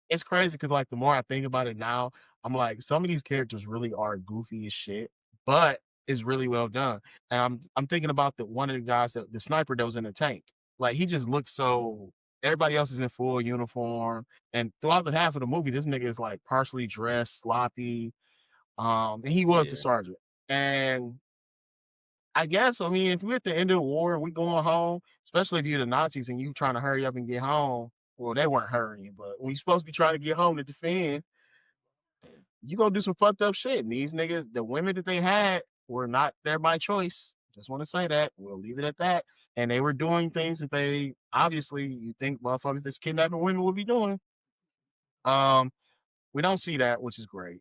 it's crazy because like the more I think about it now, I'm like, some of these characters really are goofy as shit, but it's really well done. And I'm thinking about the one of the guys the sniper that was in the tank. Like he just looks so everybody else is in full uniform. And throughout the half of the movie, this nigga is like partially dressed, sloppy. And he was the Yeah. sergeant. And I guess, I mean, if we're at the end of the war and we going home, especially if you're the Nazis and you trying to hurry up and get home, well, they weren't hurrying, but when you're supposed to be trying to get home to defend, you gonna do some fucked up shit. And these niggas, the women that they had were not there by choice. Just want to say that. We'll leave it at that. And they were doing things that they obviously you think motherfuckers that's kidnapping women would be doing. Um, we don't see that, which is great.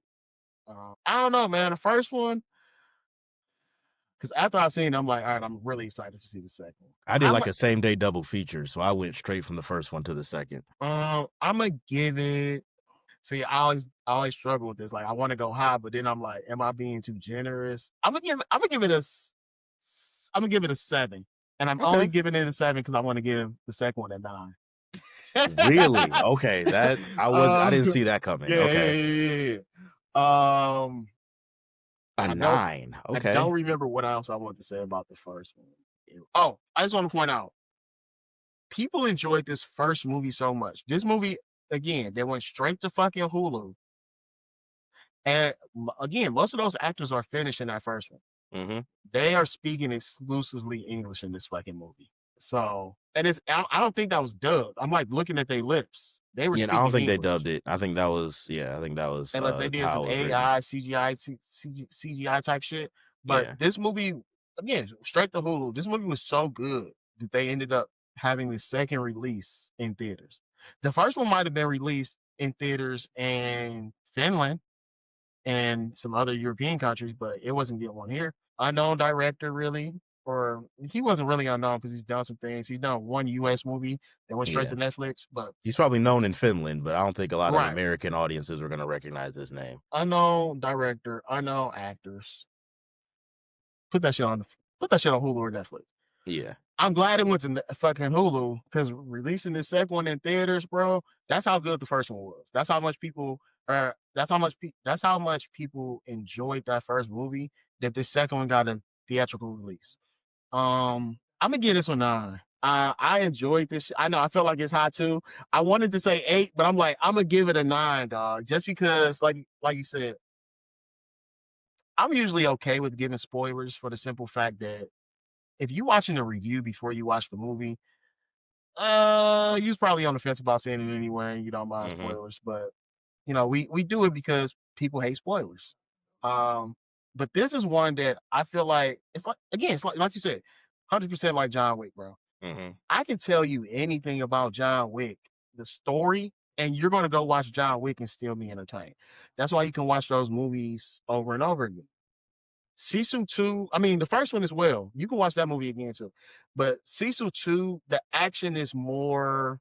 I don't know, man. The first one, because after I seen it, I'm like, all right, I'm really excited to see the second one. I did I'm like a same day double feature, so I went straight from the first one to the second. I'm gonna give it. See, I always struggle with this. Like, I want to go high, but then I'm like, am I being too generous? I'm gonna give it a 7, and I'm only Okay. giving it a 7 because I want to give the second one a 9. Really? Okay. That I didn't see that coming. Yeah, Okay. yeah, yeah. A I don't 9. I Okay. don't remember what else I want to say about the first one. Oh, I just want to point out, people enjoyed this first movie so much. This movie, again, they went straight to fucking Hulu. And again, most of those actors are finished in that first one. Mhm. They are speaking exclusively English in this fucking movie. So, and I don't think that was dubbed. I'm like looking at their lips. They were Yeah, I don't speaking think they English. dubbed it. I think that was Unless they did how some it was written. AI, CGI type shit. But Yeah. this movie, again, straight to Hulu, this movie was so good that they ended up having the second release in theaters. The first one might have been released in theaters in Finland and some other European countries, but it wasn't getting one here. Unknown director, really, or he wasn't really unknown because he's done some things. He's done one US movie that went straight Yeah. to Netflix, but He's probably known in Finland, but I don't think a lot of right. American audiences are gonna recognize his name. Unknown director, unknown actors. Put that shit on Hulu or Netflix. Yeah. I'm glad it went to fucking Hulu because releasing the second one in theaters, bro. That's how good the first one was. That's how much people are. That's how much people enjoyed that first movie. That the second one got a theatrical release. I'm gonna give this one 9. I enjoyed this. I know I felt like it's high too. I wanted to say 8, but I'm like I'm gonna give it a 9, dog. Just because, like you said, I'm usually okay with giving spoilers for the simple fact that if you watching a review before you watch the movie, you was probably on the fence about seeing it anyway, and you don't mind Mhm. spoilers. But we do it because people hate spoilers. Um, but this is one that I feel like it's like again, it's like you said, 100% like John Wick, bro. Mhm. I can tell you anything about John Wick, the story, and you're gonna go watch John Wick and still be entertained. That's why you can watch those movies over and over again. Sisu 2, I mean, the first one as well. You can watch that movie again too. But Sisu 2, the action is more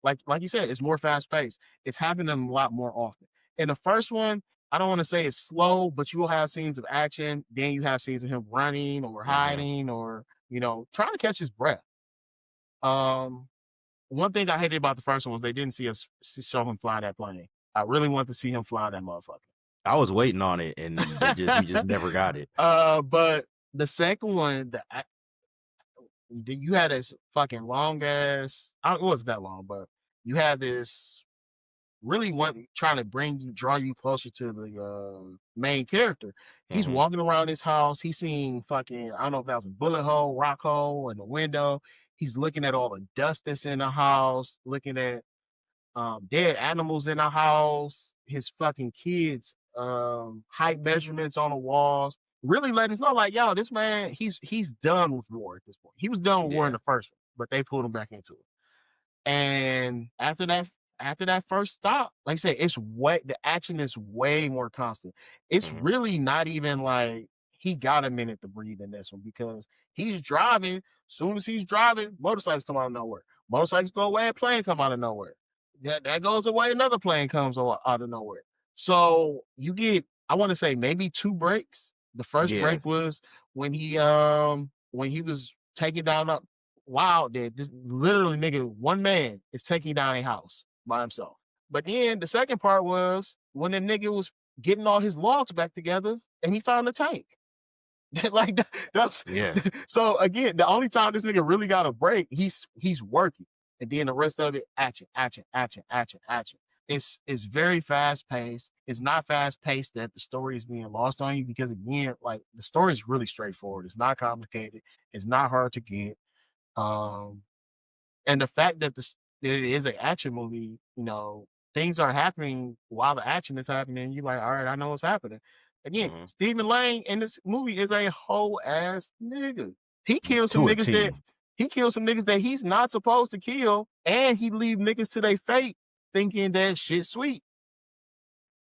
like you said, it's more fast paced. It's happening a lot more often. In the first one, I don't want to say it's slow, but you will have scenes of action. Then you have scenes of him running or Mhm. hiding or, trying to catch his breath. Um, One thing I hated about the first one was they didn't show him fly that plane. I really want to see him fly that motherfucker. I was waiting on it, and we just never got it. But The second one, you had this fucking long ass. It wasn't that long, but you had this really want trying to draw you closer to the main character. He's Hmm. walking around his house. He's seeing fucking, I don't know if that was a bullet hole, rock hole in the window. He's looking at all the dust that's in the house, looking at dead animals in the house, his fucking kids, height measurements on the walls, really letting us know, like, yo, this man, he's done with war at this point. He was done with war in Yeah. the first one, but they pulled him back into it. And after that first stop, like I said, it's way the action is way more constant. It's Hmm. really not even like he got a minute to breathe in this one because he's driving. Soon as he's driving, motorcycles come out of nowhere. Motorcycles go away, a plane come out of nowhere. That goes away, another plane comes out of nowhere. So you get, I want to say maybe two breaks. The first Yeah. break was when he was taking down up wow, that this literally nigga, one man is taking down a house by himself. But then the second part was when the nigga was getting all his logs back together and he found the tank. Like that's Yeah. so again, the only time this nigga really got a break, he's working. And then the rest of it, action, action, action, action, action. It's very fast paced. It's not fast paced that the story is being lost on you because again, like the story is really straightforward. It's not complicated. It's not hard to get. Um, and the fact that that it is an action movie, you know, things are happening while the action is happening. You're like, all right, I know what's happening. Again, Hmm. Stephen Lang in this movie is a whole ass nigga. He kills some To a niggas that T. he's not supposed to kill, and he leave niggas to their fate thinking that shit sweet.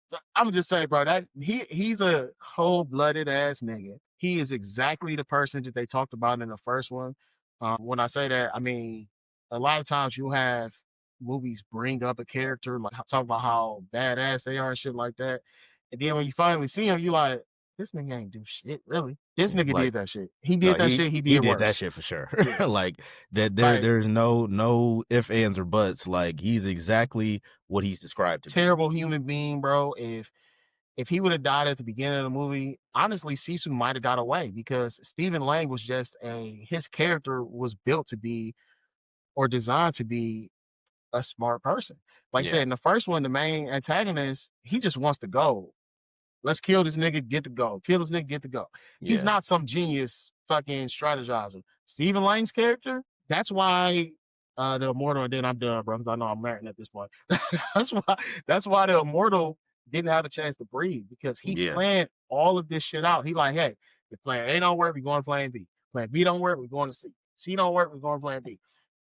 So, I'm just saying, bro, that he's a cold blooded ass nigga. He is exactly the person that they talked about in the first one. When I say that, I mean a lot of times you have movies bring up a character, like talk about how badass they are and shit like that, and then when you finally see him, you like, this nigga ain't do shit, really. This nigga Like did that shit. He no, did that shit. He he did did that worse. shit for sure. Yeah, Like that like there's no ifs, ands, or buts. Like he's exactly what he's described to be. terrible human being, bro. If he would have died at the beginning of the movie, honestly, Sisu might have got away because Stephen Lang was just his character was built to be or designed to be a smart person. Like I said, Yeah. in the first one, the main antagonist, he just wants to go. Let's kill this nigga, get to go. Kill this nigga, get to go. He's Yeah. not some genius fucking strategizer. Stephen Lang's character, that's why the immortal, and then I'm done, bro, because I know I'm married at this point. that's why that's why the immortal didn't have a chance to breathe because he Yeah. planned all of this shit out. He like, hey, if plan A don't work, we're going to plan B. Plan B don't work, we're going to C. C don't work, we're going to plan D.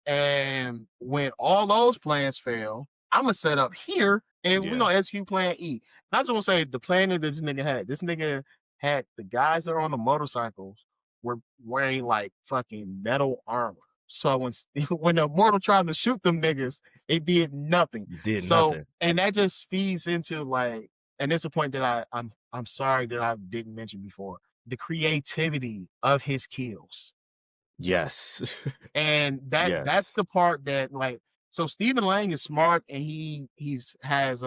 And when all those plans fail, I'm gonna set up here and we're Yeah. gonna execute plan E. I just want to say the plan that this nigga had. This nigga had the guys that are on the motorcycles were wearing like fucking metal armor. So when when the mortal tried to shoot them niggas, it did nothing. Did So nothing. and that just feeds into like, and it's a point that I'm sorry that I didn't mention before. The creativity of his kills. Yes. And that's Yes. the part that like so Stephen Lang is smart and he's has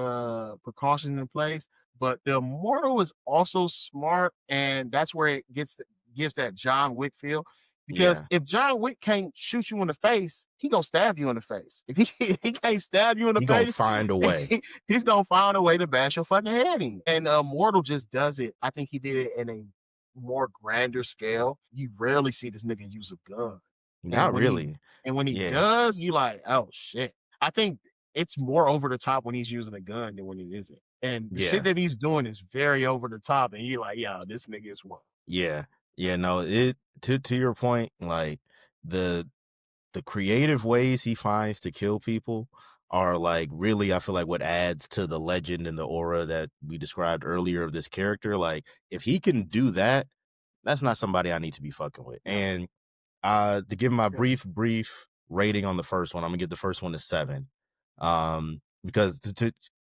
precautions in place, but the immortal is also smart, and that's where it gives that John Wick feel. Because Yeah. if John Wick can't shoot you in the face, he gonna stab you in the face. If he can't stab you in the He gonna face, find a way. he's gonna find a way to bash your fucking head in. And Immortal just does it. I think he did it in a more grander scale. You rarely see this nigga use a gun. And Not when he really. and when he Yeah. does, you like, oh shit. I think it's more over the top when he's using a gun than when it isn't. And the shit Yeah. that he's doing is very over the top, and you're like, yeah, this nigga is one. Yeah. Yeah. No, it to your point, like the the creative ways he finds to kill people are like really, I feel like, what adds to the legend and the aura that we described earlier of this character. Like if he can do that, that's not somebody I need to be fucking with. Yeah, And to give my yeah, brief rating on the first one, I'm gonna give the first one a 7. Because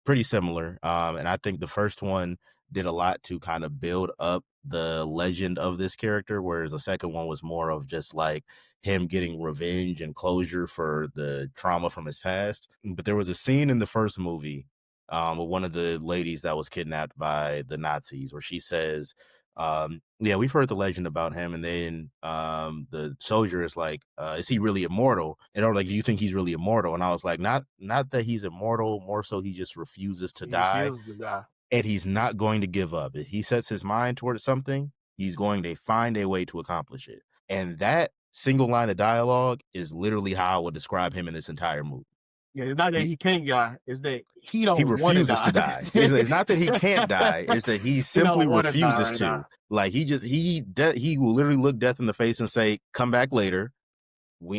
pretty similar. And I think the first one did a lot to kind of build up the legend of this character, whereas the second one was more of just like him getting revenge and closure for the trauma from his past. But there was a scene in the first movie with one of the ladies that was kidnapped by the Nazis where she says, Yeah, we've heard the legend about him, and then the soldier is like, is he really immortal? And they're like, do you think he's really immortal? And I was like, not that he's immortal, more so he just refuses to He die, refused to die. and he's not going to give up. If he sets his mind towards something, he's going to find a way to accomplish it. And that single line of dialogue is literally how I would describe him in this entire movie. Yeah, it's not that He, he can't die, it's that he he don't want to refuses to die. die. It's not that he can't die. It's that he He simply don't want to die refuses right to. now. Like he will literally look death in the face and say, "Come back later.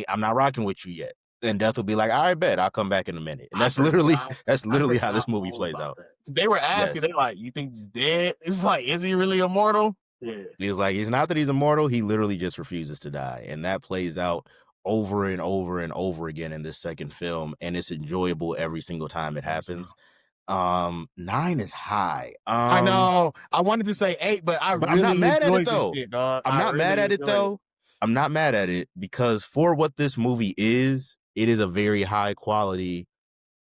I'm not rocking with you yet." And death will be like, "All right, bet I'll come back in a minute." And that's I literally how this forgot movie all plays about out. that. They were asking, Yes. they like, "You think he's dead?" It's like, "Is he really immortal?" Yeah. He's like, it's not that he's immortal, he literally just refuses to die. And that plays out over and over and over again in this second film, and it's enjoyable every single time it happens. 9 is high. I know. I wanted to say 8, but I But I'm not really mad at it enjoyed this though. shit, dog. I'm I not mad really at it enjoyed it. though. I'm not mad at it because for what this movie is, it is a very high quality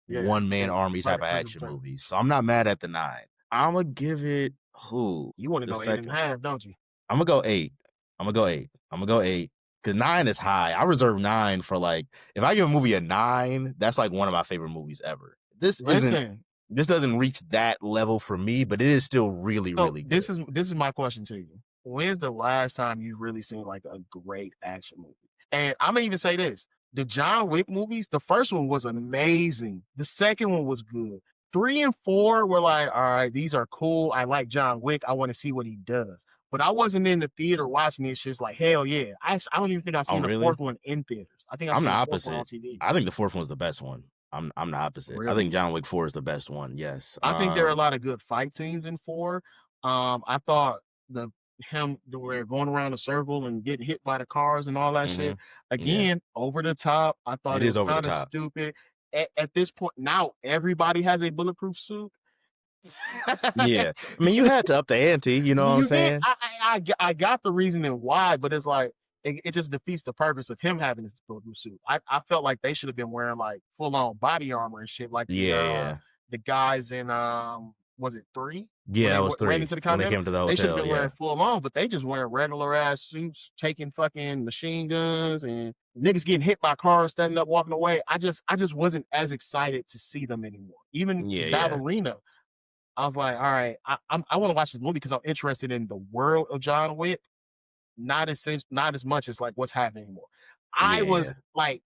Yeah, one man yeah, army type of action 100%. movie. So I'm not mad at the 9. I'm gonna give it who You want to the go 8 second. and a half, don't you? I'm gonna go 8. I'm gonna go 8. I'm gonna go 8 because 9 is high. I reserve 9 for like if I give a movie a 9, that's like one of my favorite movies ever. Listen, This doesn't reach that level for me, but it is still really, so really good. this is my question to you. When's the last time you really seen like a great action movie? And I'm gonna even say this: the John Wick movies, the first one was amazing. The second one was good. 3 and 4 were like, all right, these are cool. I like John Wick. I want to see what he does. But I wasn't in the theater watching this shit like hell yeah. I don't even think I've Oh, seen the really? fourth one in theaters. I think I've I'm the seen the fourth one on opposite. TV. I think the 4th one's the best one. I'm the opposite. I Really? think John Wick 4 is the best one. Yes. I think there are a lot of good fight scenes in 4. I thought the him where going around the circle and getting hit by the cars and all that shit, Mhm. Yeah. again, over the top. I thought It it is was over the kind of top. stupid. At this point, now everybody has a bulletproof suit. Yeah. I mean, you had to up the ante, you know what I'm You did. saying? I got the reasoning why, but it's like it just defeats the purpose of him having his bulletproof suit. I felt like they should have been wearing like full on body armor and shit, like Yeah, yeah. the guys in was it 3 when Yeah, they that was ran 3 into the when they Continental? came to the They should have hotel, been wearing yeah. full on, but they just wearing regular ass suits, taking fucking machine guns and niggas getting hit by cars, standing up, walking away. I just wasn't as excited to see them anymore. Even Yeah, yeah. Ballerina, I was like, all right, I want to watch this movie because I'm interested in the world of John Wick, not as much as like what's happening anymore. I Yeah, yeah. was like,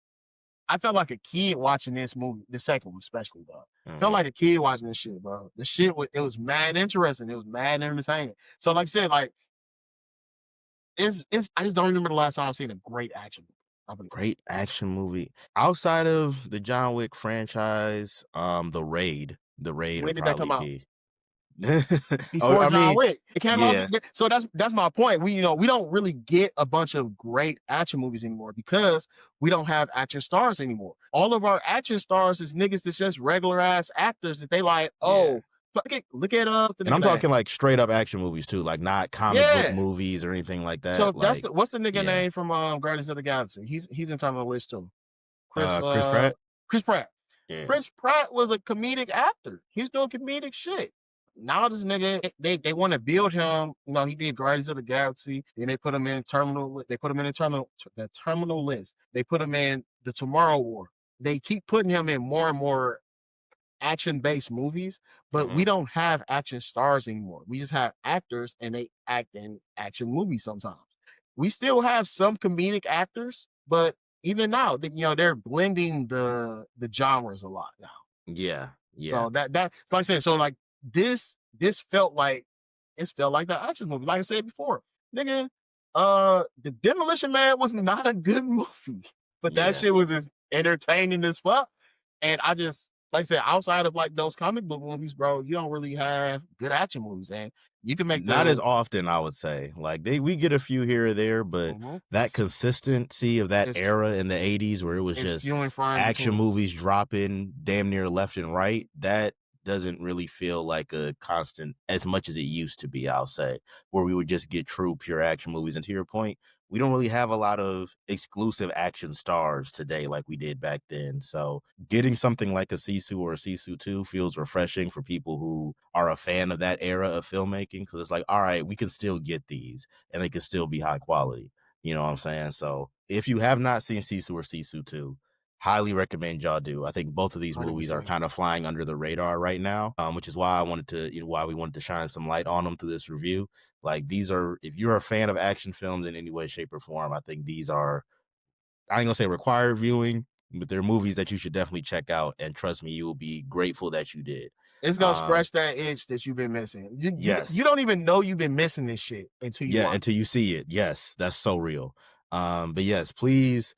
I felt like a kid watching this movie, the second one especially, bro. Felt Mhm. like a kid watching this shit, bro. The shit was it was mad interesting. It was mad entertaining. So, like I said, like it's I just don't remember the last time I've seen a great action movie. I'll put it Great action movie. Outside of the John Wick franchise, The Raid When would did that come probably out? be. Oh, Before I John mean, Wick. It came out. yeah, So that's my point. We don't really get a bunch of great action movies anymore because we don't have action stars anymore. All of our action stars is niggas that's just regular ass actors that they like, yeah. oh, fuck it, look at the And nigga I'm name. talking like straight up action movies too, like not comic book Yeah. movies or anything like So that. that's Like, what's the nigga yeah. name from Guardians of the Galaxy? He's in Terminal List too. Chris Chris Pratt? Chris Pratt. Yeah. Chris Pratt was a comedic actor. He was doing comedic shit. Now this nigga, they want to build him. He did Guardians of the Galaxy. Then they put him in Terminal. They put him in the Terminal List. They put him in the Tomorrow War. They keep putting him in more and more action-based movies, but we Mhm. don't have action stars anymore. We just have actors, and they act in action movies sometimes. We still have some comedic actors, but even now, they're blending the genres a lot now. Yeah, yeah. So so like I said, so like this felt like the action movie. Like I said before, nigga, the Demolition Man was not a good movie, but that Yeah. shit was as entertaining as fuck. And I just like I said, outside of like those comic book movies, bro, you don't really have good action movies, and you can make Not as the often, I would say. Like we get a few here or there, but Mhm. that consistency of that it's era in the 80s where it was it's just few and far in action between. movies dropping damn near left and right, that doesn't really feel like a constant as much as it used to be, I'll say, where we would just get true pure action movies. And to your point, we don't really have a lot of exclusive action stars today like we did back then. So getting something like a Sisu or a Sisu 2 feels refreshing for people who are a fan of that era of filmmaking, because it's like, all right, we can still get these and they can still be high quality. You know what I'm saying? So if you have not seen Sisu or Sisu 2, highly recommend y'all do. I think both of these movies are 100%. kind of flying under the radar right now, which is why I wanted to, why we wanted to shine some light on them through this review. Like these are, if you're a fan of action films in any way, shape, or form, I think these are, I ain't gonna say required viewing, but they're movies that you should definitely check out. And trust me, you will be grateful that you did. It's gonna Um, scratch that itch that you've been missing. You yes. don't even know you've been missing this shit until you Yeah, watch until you see it. Yes, that's so real. But yes, please,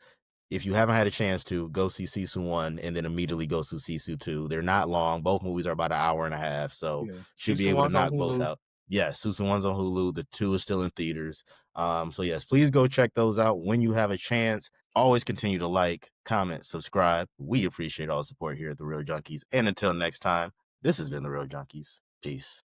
if you haven't had a chance to, go see Sisu 1 and then immediately go see Sisu 2. They're not long. Both movies are about an hour and a half, it. so Yeah. should be Season able to one's on knock both Hulu. out. Yes, Sisu 1's on Hulu. The 2 is still in theaters. So yes, please go check those out when you have a chance. Always continue to like, comment, subscribe. We appreciate all the support here at the Real Junkies. And until next time, this has been the Real Junkies. Peace.